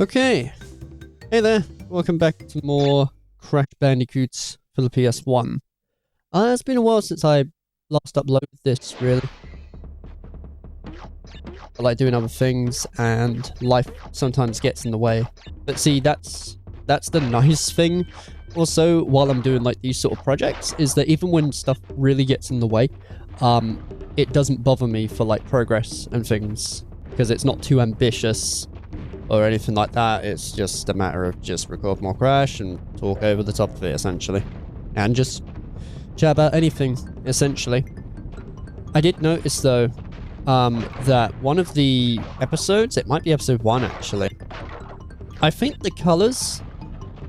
Okay, hey there, welcome back to more Crash Bandicoots for the PS1. It's been a while since I last uploaded this, really. I like doing other things, and life sometimes gets in the way. But see, that's the nice thing. Also, while I'm doing like these sort of projects, is that even when stuff really gets in the way, it doesn't bother me for like progress and things, because it's not too ambitious or anything like that. It's just a matter of just record more Crash and talk over the top of it, essentially. And just chat about anything, essentially. I did notice, though, that one of the episodes, it might be episode 1, actually, I think the colours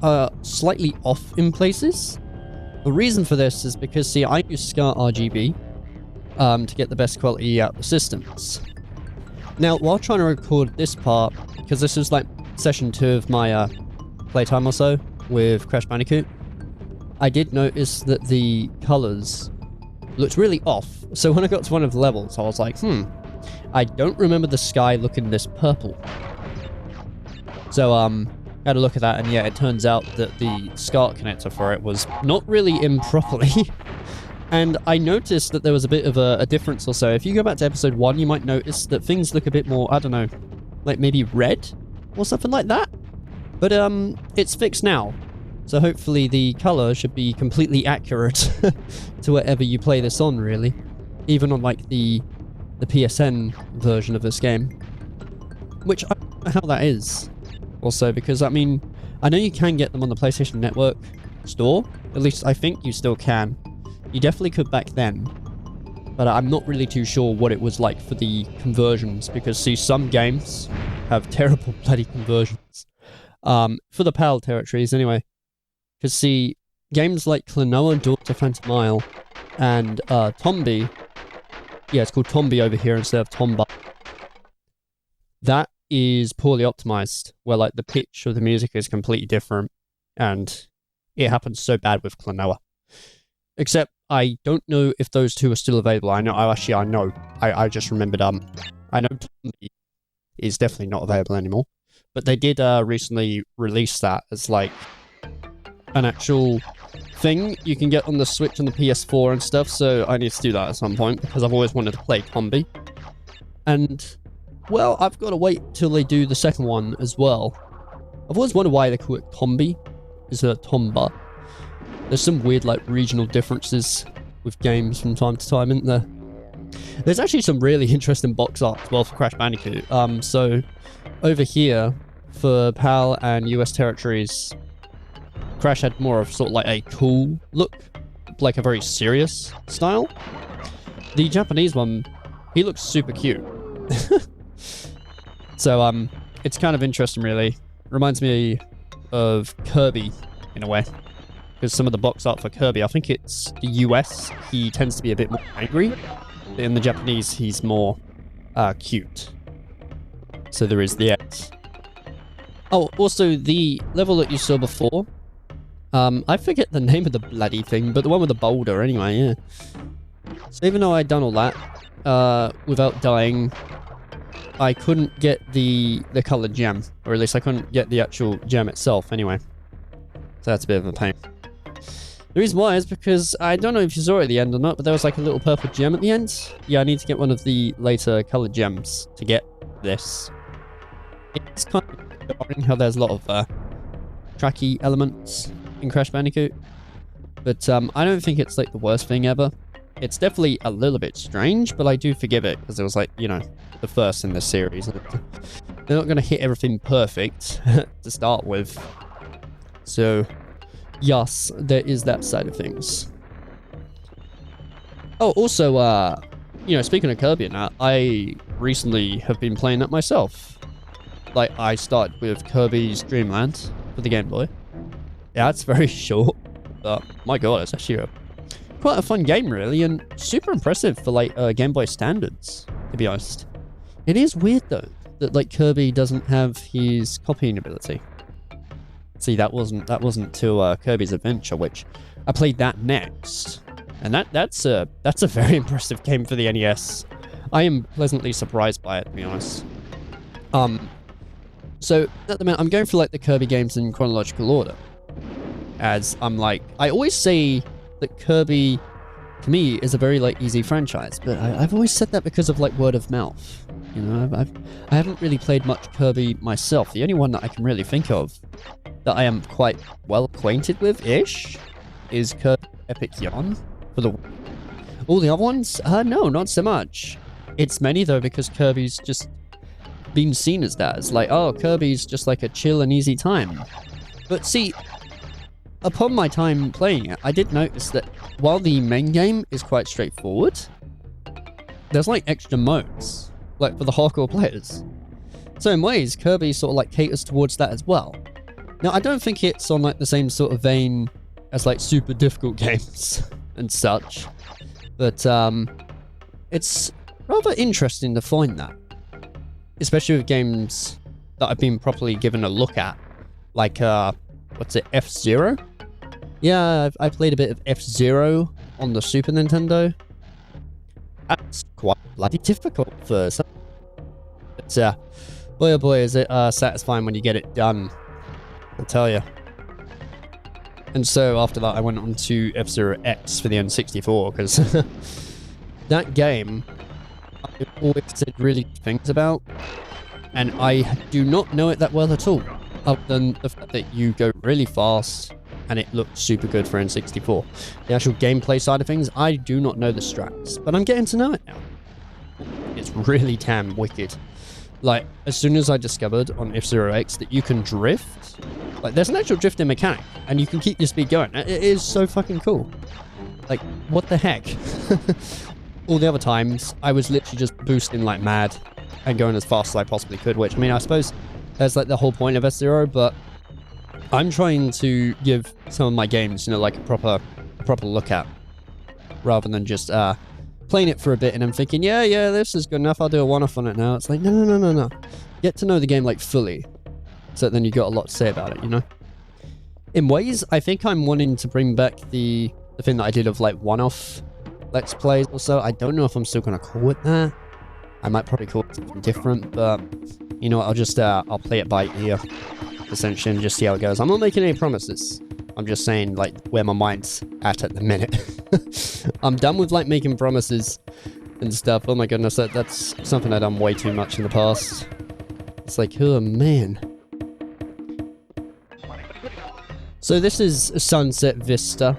are slightly off in places. The reason for this is because, see, I use SCART RGB to get the best quality out of the systems. Now, while trying to record this part, because this is like session 2 of my playtime or so with Crash Bandicoot, I did notice that the colours looked really off. So when I got to one of the levels, I was like, I don't remember the sky looking this purple. So, had a look at that, and yeah, it turns out that the SCART connector for it was not really in properly. And I noticed that there was a bit of a difference or so. If you go back to episode 1, you might notice that things look a bit more, I don't know, like maybe red or something like that. But it's fixed now. So hopefully the color should be completely accurate to whatever you play this on, really. Even on like the PSN version of this game. Which I don't know how that is. Also, because I mean, I know you can get them on the PlayStation Network store. At least I think you still can. You definitely could back then, but I'm not really too sure what it was like for the conversions, because see, some games have terrible bloody conversions. For the PAL territories anyway. Because see, games like Klonoa, Daughter Phantom Isle, and Tombi, yeah, it's called Tombi over here instead of Tomba. That is poorly optimized, where like the pitch of the music is completely different, and it happens so bad with Klonoa. Except, I don't know if those two are still available. I know. I just remembered, I know Tombi is definitely not available anymore. But they did recently release that as, like, an actual thing you can get on the Switch and the PS4 and stuff, so I need to do that at some point, because I've always wanted to play Tombi. And, well, I've got to wait till they do the second one as well. I've always wondered why they call it Tombi. It's a Tomba. There's some weird, like, regional differences with games from time to time, isn't there? There's actually some really interesting box art as well for Crash Bandicoot. So, over here, for PAL and US territories, Crash had more of sort of like a cool look, like a very serious style. The Japanese one, he looks super cute. So, it's kind of interesting, really. Reminds me of Kirby, in a way. Because some of the box art for Kirby, I think it's the US, he tends to be a bit more angry. In the Japanese, he's more cute. So there is that. Oh, also, the level that you saw before, I forget the name of the bloody thing, but the one with the boulder, anyway, yeah. So even though I'd done all that, without dying, I couldn't get the colored gem. Or at least I couldn't get the actual gem itself, anyway. So that's a bit of a pain. The reason why is because, I don't know if you saw it at the end or not, but there was like a little purple gem at the end. Yeah, I need to get one of the later colored gems to get this. It's kind of boring how there's a lot of tracky elements in Crash Bandicoot. But I don't think it's like the worst thing ever. It's definitely a little bit strange, but I do forgive it, because it was like, you know, the first in this series. They're not going to hit everything perfect to start with. So, yes, there is that side of things. Oh, also, you know, speaking of Kirby and that, I recently have been playing that myself. Like, I started with Kirby's Dream Land for the Game Boy. Yeah, it's very short, but my god, it's actually quite a fun game, really, and super impressive for, like, Game Boy standards, to be honest. It is weird, though, that, like, Kirby doesn't have his copying ability. See, that wasn't to Kirby's Adventure, which I played that next, and that's a very impressive game for the NES. I am pleasantly surprised by it, to be honest. So at the minute, I'm going for like the Kirby games in chronological order. As I'm like, I always say that Kirby, to me, is a very like easy franchise, but I've always said that because of like word of mouth. You know, I haven't really played much Kirby myself. The only one that I can really think of that I am quite well acquainted with ish is Kirby Epic Yarn for the. All the other ones, no, not so much. It's mainly though because Kirby's just been seen as that. It's like, oh, Kirby's just like a chill and easy time. But see, upon my time playing it, I did notice that while the main game is quite straightforward, there's like extra modes, like for the hardcore players. So in ways, Kirby sort of like caters towards that as well. Now, I don't think it's on like the same sort of vein as like super difficult games and such, but it's rather interesting to find that. Especially with games that I've been properly given a look at. Like, what's it, F-Zero? Yeah, I played a bit of F-Zero on the Super Nintendo. That's quite bloody difficult for some. But, boy oh boy, is it satisfying when you get it done. I'll tell you. And so after that, I went on to F-Zero X for the N64, because that game I've always said really good things about, and I do not know it that well at all, other than the fact that you go really fast and it looks super good for N64. The actual gameplay side of things, I do not know the strats, but I'm getting to know it now. It's really damn wicked. Like, as soon as I discovered on F-Zero X that you can drift, like, there's an actual drifting mechanic, and you can keep your speed going. It is so fucking cool. Like, what the heck? All the other times, I was literally just boosting like mad and going as fast as I possibly could, which, I mean, I suppose that's like the whole point of F-Zero, but I'm trying to give some of my games, you know, like a proper look at, rather than just playing it for a bit and then thinking, yeah, this is good enough, I'll do a one-off on it now. It's like, no. Get to know the game like fully, so then you got a lot to say about it, you know? In ways, I think I'm wanting to bring back the thing that I did of like one-off Let's Plays or so. I don't know if I'm still going to call it that. I might probably call it something different, but you know what, I'll just, I'll play it by ear, essentially, and just see how it goes. I'm not making any promises. I'm just saying, like, where my mind's at the minute. I'm done with, like, making promises and stuff. Oh my goodness, that's something I've done way too much in the past. It's like, oh man. So this is Sunset Vista.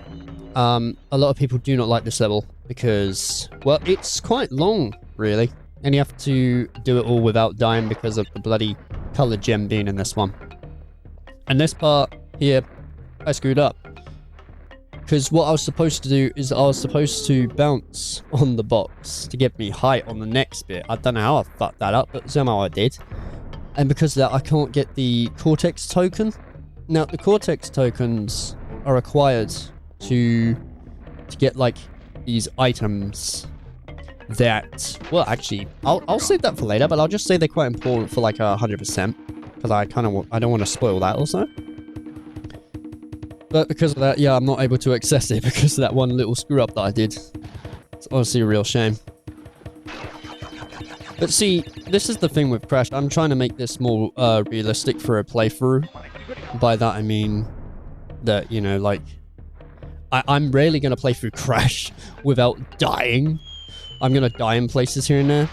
A lot of people do not like this level because, well, it's quite long, really. And you have to do it all without dying because of the bloody colored gem being in this one. And this part here, I screwed up. Because what I was supposed to do is I was supposed to bounce on the box to give me height on the next bit. I don't know how I fucked that up, but somehow I did. And because of that, I can't get the Cortex token. Now, the Cortex tokens are required to get, like, these items that, well, actually, I'll save that for later, but I'll just say they're quite important for, like, 100%. Because I don't want to spoil that also. But because of that, yeah, I'm not able to access it because of that one little screw up that I did. It's honestly a real shame. But see, this is the thing with Crash. I'm trying to make this more realistic for a playthrough. By that I mean that, you know, like, I'm rarely going to play through Crash without dying. I'm going to die in places here and there.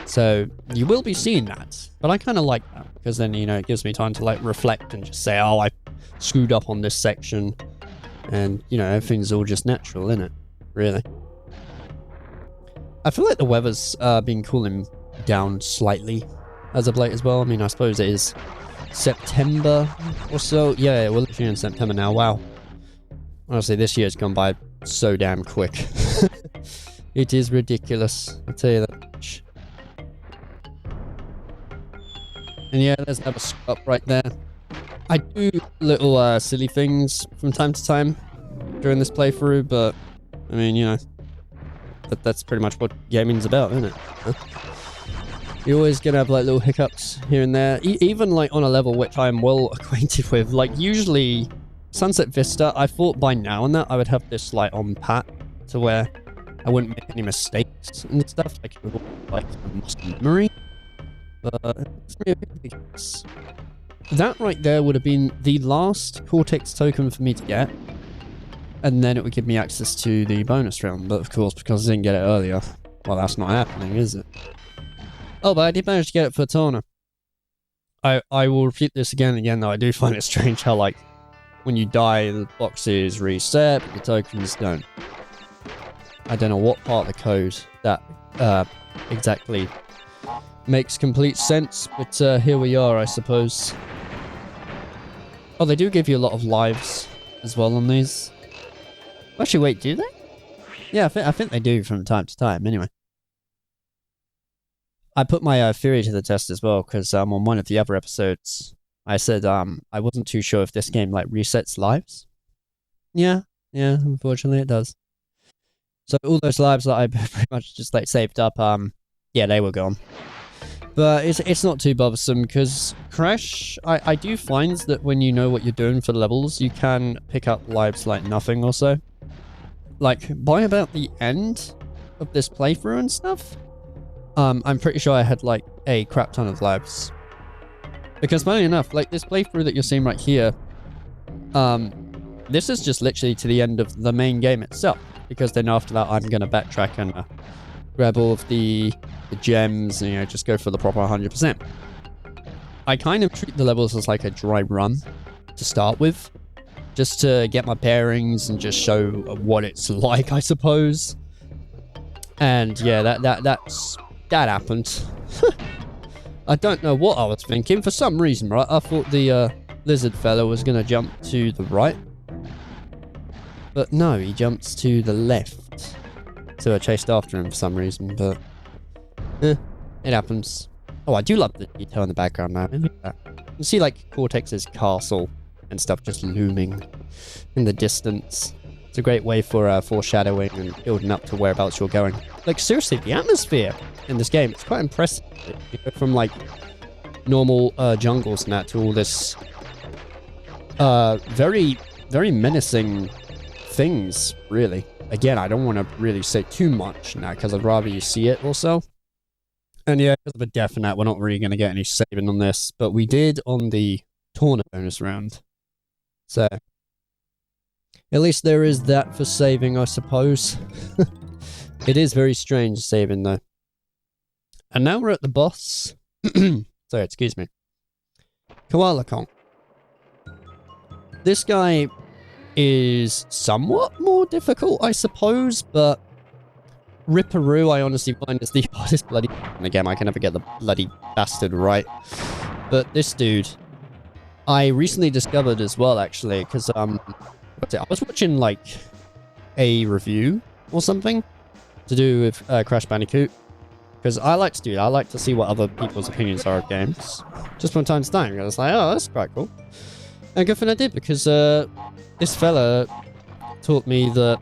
So, you will be seeing that. But I kind of like that, because then, you know, it gives me time to, like, reflect and just say, oh, I screwed up on this section. And, you know, everything's all just natural, isn't it? Really. I feel like the weather's been cooling down slightly as of late as well. I mean, I suppose it is September or so. Yeah, we're literally in September now. Wow. Honestly, this year's gone by so damn quick. It is ridiculous. I'll tell you that much. And yeah, there's another screw up right there. I do little silly things from time to time during this playthrough, but I mean, you know, that's pretty much what gaming's about, isn't it? Huh? You're always gonna have like little hiccups here and there, even like on a level which I'm well acquainted with. Like usually, Sunset Vista, I thought by now and that I would have this like on pat to where I wouldn't make any mistakes and stuff, like a muscle memory. But it's gonna be a bit ridiculous. That right there would have been the last Cortex token for me to get. And then it would give me access to the bonus round. But of course, because I didn't get it earlier, well, that's not happening, is it? Oh, but I did manage to get it for Tana. I will repeat this again and again, though. I do find it strange how, like, when you die, the boxes reset, but the tokens don't. I don't know what part of the code that exactly makes complete sense, but here we are, I suppose. Oh, they do give you a lot of lives as well on these. Actually, wait, do they? Yeah, I think they do from time to time, anyway. I put my theory to the test as well, because on one of the other episodes, I said I wasn't too sure if this game, like, resets lives. Yeah, unfortunately it does. So all those lives that I pretty much just, like, saved up, yeah, they were gone. But it's not too bothersome, because Crash, I do find that when you know what you're doing for the levels, you can pick up lives like nothing or so. Like, by about the end of this playthrough and stuff, I'm pretty sure I had, like, a crap ton of lives. Because funny enough, like, this playthrough that you're seeing right here, this is just literally to the end of the main game itself. Because then after that, I'm going to backtrack and grab all of the gems and, you know, just go for the proper 100%. I kind of treat the levels as like a dry run to start with. Just to get my bearings and just show what it's like, I suppose. And yeah, that happened. I don't know what I was thinking. For some reason, right, I thought the lizard fella was going to jump to the right. But no, he jumps to the left. So I chased after him for some reason, but it happens. Oh, I do love the detail in the background now. Look at that. You can see, like, Cortex's castle and stuff just looming in the distance. It's a great way for foreshadowing and building up to whereabouts you're going. Like, seriously, the atmosphere in this game, it's quite impressive. You go from, like, normal jungles and that to all this very, very menacing things, really. Again, I don't want to really say too much now, because I'd rather you see it also. And yeah, because of a death and that, we're not really going to get any saving on this, but we did on the tournament bonus round. So, at least there is that for saving, I suppose. It is very strange saving, though. And now we're at the boss. Sorry, excuse me. Koala Kong. This guy is somewhat more difficult, I suppose, but Ripperoo, I honestly find is the hardest bloody... And again, I can never get the bloody bastard right. But this dude, I recently discovered as well, actually, because, I was watching, like, a review or something to do with Crash Bandicoot. Because I like to do that. I like to see what other people's opinions are of games. Just from time to time. I was like, oh, that's quite cool. And good thing I did, because this fella taught me that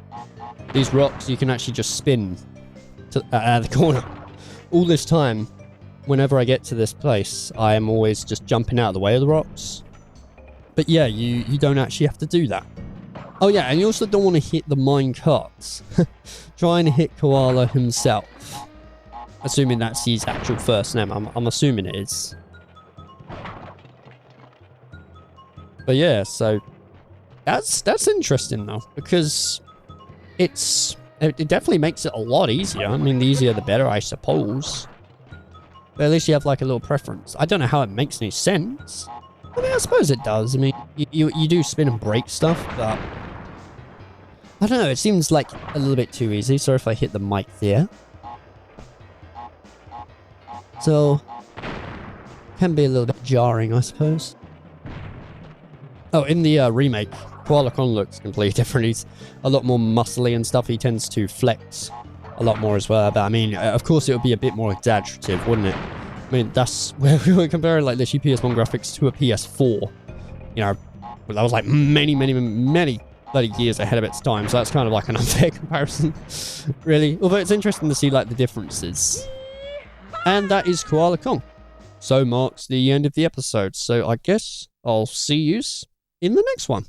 these rocks you can actually just spin to, out of the corner. All this time, whenever I get to this place, I am always just jumping out of the way of the rocks. But yeah, you don't actually have to do that. Oh yeah, and you also don't want to hit the mine carts. Try and hit Koala himself. Assuming that's his actual first name. I'm assuming it is. But yeah, so that's interesting though, because it definitely makes it a lot easier. I mean, the easier the better, I suppose. But at least you have like a little preference. I don't know how it makes any sense. I mean, I suppose it does. I mean, you do spin and break stuff, but I don't know. It seems like a little bit too easy. Sorry if I hit the mic there. So, can be a little bit jarring, I suppose. Oh, in the remake, Koala Kong looks completely different. He's a lot more muscly and stuff. He tends to flex a lot more as well. But I mean, of course, it would be a bit more exaggerative, wouldn't it? I mean, that's where we were comparing like the PS1 graphics to a PS4. You know, that was like many bloody years ahead of its time. So that's kind of like an unfair comparison, really. Although it's interesting to see like the differences. And that is Koala Kong. So marks the end of the episode. So I guess I'll see you in the next one.